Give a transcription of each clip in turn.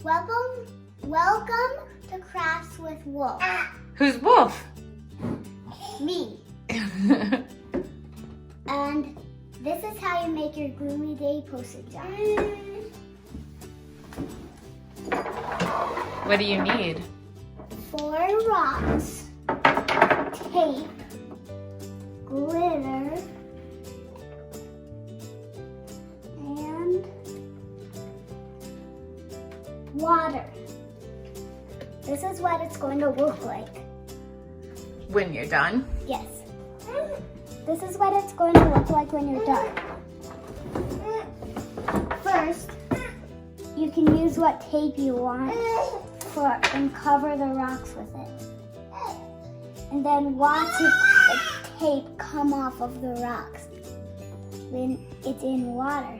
Welcome to Crafts with Wolf. Who's Wolf? Me. And this is how you make your Gloomy Day post-it jar. What do you need? 4 rocks, tape, glitter, and water. This is what it's going to look like. When you're done? Yes. This is what it's going to look like when you're done. First, you can use what tape you want and cover the rocks with it. And then watch the tape come off of the rocks when it's in water.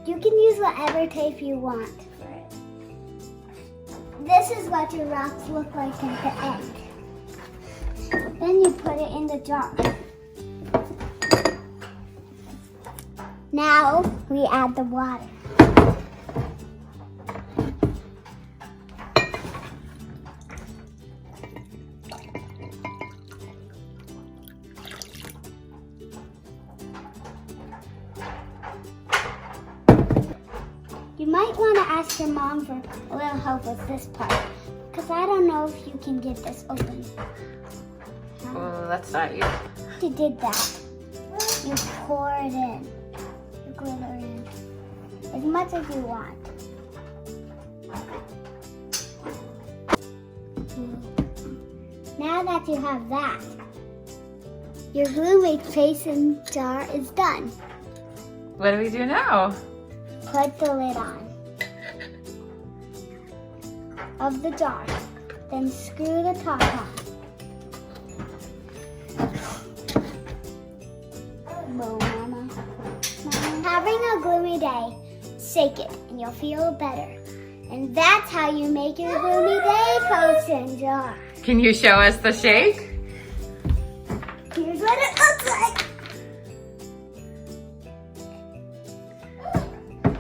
You can use whatever tape you want for it. This is what your rocks look like at the end. Then you put it in the jar. Now we add the water. You might want to ask your mom for a little help with this part, because I don't know if you can get this open. Well, let's start you. You did that. You pour it in. You glitter in. As much as you want. Now that you have that, your Gloomy Mason jar is done. What do we do now? Put the lid on of the jar. Then screw the top on. Boom, Mama. Having a gloomy day, shake it and you'll feel better. And that's how you make your Gloomy Day potion jar. Can you show us the shake? Here's what it looks like.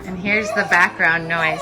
And here's the background noise.